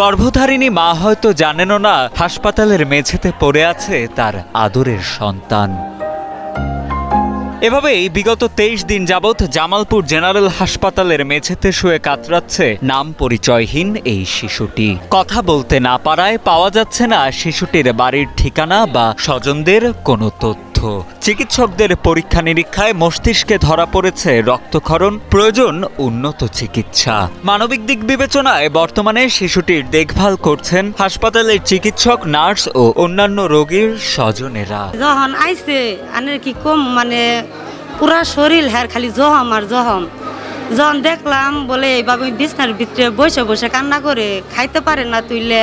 গর্ভধারিণী মা হয়তো জানেনও না হাসপাতালের মেঝেতে পড়ে আছে তার আদরের সন্তান। এভাবেই বিগত ২৩ দিন যাবৎ জামালপুর জেনারেল হাসপাতালের মেঝেতে শুয়ে কাতরাচ্ছে নাম পরিচয়হীন এই শিশুটি। কথা বলতে না পারায় পাওয়া যাচ্ছে না শিশুটির বাড়ির ঠিকানা বা স্বজনদের কোনো তথ্য। চিকিৎসকদের পরীক্ষা নিরীক্ষায় মস্তিষ্কে ধরা পড়েছে রক্তক্ষরণ, প্রয়োজন উন্নত চিকিৎসা। মানবিক দিক বিবেচনায় বর্তমানে শিশুটির দেখভাল করছেন হাসপাতালের চিকিৎসক, নার্স ও অন্যান্য রোগীর স্বজনেরা। যখন আইছে আনের কি কম পুরা শরীর হ্যার খালি জহম আর জহম। যখন দেখলাম বলে এইভাবে বিছনার ভিতরে বসে বসে কান্না করে, খাইতে পারে না, তুইলে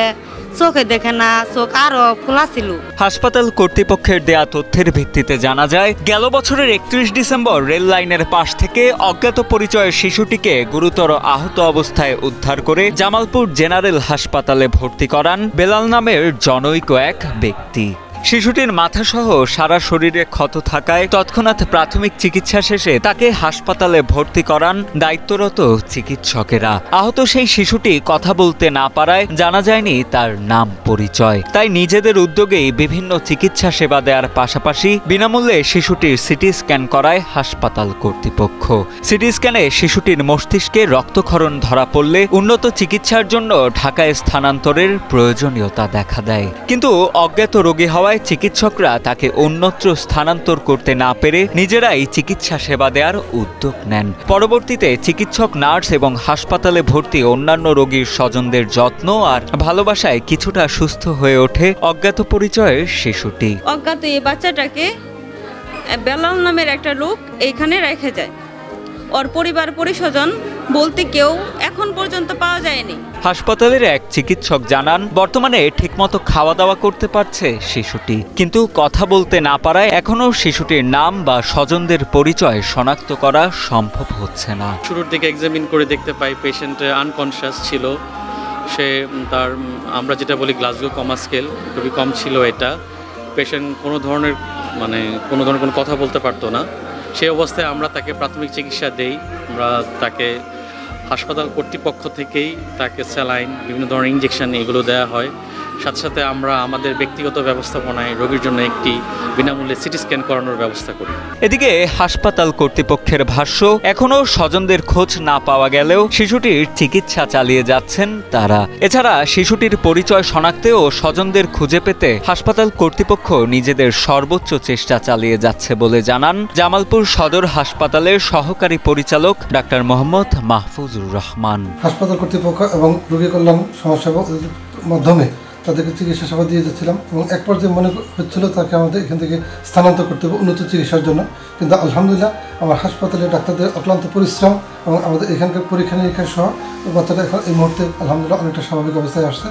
চোখে দেখে না, চোখ আরো খোলা ছিল। হাসপাতাল কর্তৃপক্ষের দেয়া তথ্যের ভিত্তিতে জানা যায়, গেল বছরের ৩১ ডিসেম্বর রেল লাইনের পাশ থেকে অজ্ঞাত পরিচয়ের শিশুটিকে গুরুতর আহত অবস্থায় উদ্ধার করে জামালপুর জেনারেল হাসপাতালে ভর্তি করান বেলাল নামের জনৈক এক ব্যক্তি। শিশুটির মাথাসহ সারা শরীরে ক্ষত থাকায় তৎক্ষণাৎ প্রাথমিক চিকিৎসা শেষে তাকে হাসপাতালে ভর্তি করান দায়িত্বরত চিকিৎসকেরা। আহত সেই শিশুটি কথা বলতে না পারায় জানা যায়নি তার নাম পরিচয়। তাই নিজেদের উদ্যোগেই বিভিন্ন চিকিৎসা সেবা দেওয়ার পাশাপাশি বিনামূল্যে শিশুটির সিটি স্ক্যান করায় হাসপাতাল কর্তৃপক্ষ। সিটি স্ক্যানে শিশুটির মস্তিষ্কে রক্তক্ষরণ ধরা পড়লে উন্নত চিকিৎসার জন্য ঢাকায় স্থানান্তরের প্রয়োজনীয়তা দেখা দেয়। কিন্তু অজ্ঞাত রোগী হওয়ায় চিকিৎসকরা তাকে অন্যত্র স্থানান্তর করতে না পেরে নিজেরাই চিকিৎসা সেবা দেওয়ার উদ্যোগ নেন। পরবর্তীতে চিকিৎসক, নার্স এবং হাসপাতালে ভর্তি অন্যান্য রোগীর স্বজনদের যত্ন আর ভালোবাসায় কিছুটা সুস্থ হয়ে ওঠে অজ্ঞাত পরিচয়ের শিশুটি। অজ্ঞাত এই বাচ্চাটাকে বেলাল নামের একটা লোক এইখানে রেখে যায়। ওর পরিবার পরিস্বজন বলতে কেউ এখন পর্যন্ত পাওয়া যায়নি। হাসপাতালের এক চিকিৎসক জানান, বর্তমানে ঠিকমতো খাওয়া দাওয়া করতে পারছে শিশুটি, কিন্তু কথা বলতে না পারায় এখনো শিশুটির নাম বা স্বজনদের পরিচয় শনাক্ত করা সম্ভব হচ্ছে না। শুরুর দিকে এক্সামিন করে দেখতে পাই পেশেন্ট আনকনশিয়াস ছিল। সে তার আমরা যেটা বলি গ্লাসগো কমা স্কেল খুবই কম ছিল। এটা পেশেন্ট কোনো ধরনের কোনো কথা বলতে পারতো না। সেই অবস্থায় আমরা তাকে প্রাথমিক চিকিৎসা দেই। আমরা তাকে হাসপাতাল কর্তৃপক্ষ থেকেই তাকে স্যালাইন, বিভিন্ন ধরনের ইনজেকশন এগুলো দেওয়া হয়। সাথে সাথে আমরা আমাদের ব্যক্তিগত ব্যবস্থাপনায় রোগীর জন্য একটি বিনামূল্যে সিটি স্ক্যান করানোর ব্যবস্থা করি। এদিকে হাসপাতাল কর্তৃপক্ষের ভাষ্য, এখনো স্বজনদের খোঁজ না পাওয়া গেলেও শিশুটির চিকিৎসা চালিয়ে যাচ্ছেন তারা। এছাড়া শিশুটির পরিচয় শনাক্তে ও স্বজনদের খুঁজে পেতে হাসপাতাল কর্তৃপক্ষ নিজেদের সর্বোচ্চ চেষ্টা চালিয়ে যাচ্ছে বলে জানান জামালপুর সদর হাসপাতালের সহকারী পরিচালক ডাক্তার মোহাম্মদ মাহফুজুর রহমান। হাসপাতাল কর্তৃপক্ষ এবং রোগী কল্যাণ সমাজসেবা মাধ্যমে তাদেরকে চিকিৎসা সেবা দিয়ে যাচ্ছিলাম এবং এক পর্যায়ে মনে হচ্ছিল তাকে আমাদের এখান থেকে স্থানান্তর করতে হবে উন্নত চিকিৎসার জন্য। কিন্তু আলহামদুলিল্লাহ আমার হাসপাতালের ডাক্তারদের অক্লান্ত পরিশ্রম এবং আমাদের এখানকার পরীক্ষা নিরীক্ষা সহ বাচ্চাটা এখন এই মুহূর্তে আলহামদুলিল্লাহ অনেকটা স্বাভাবিক অবস্থায় আসছে।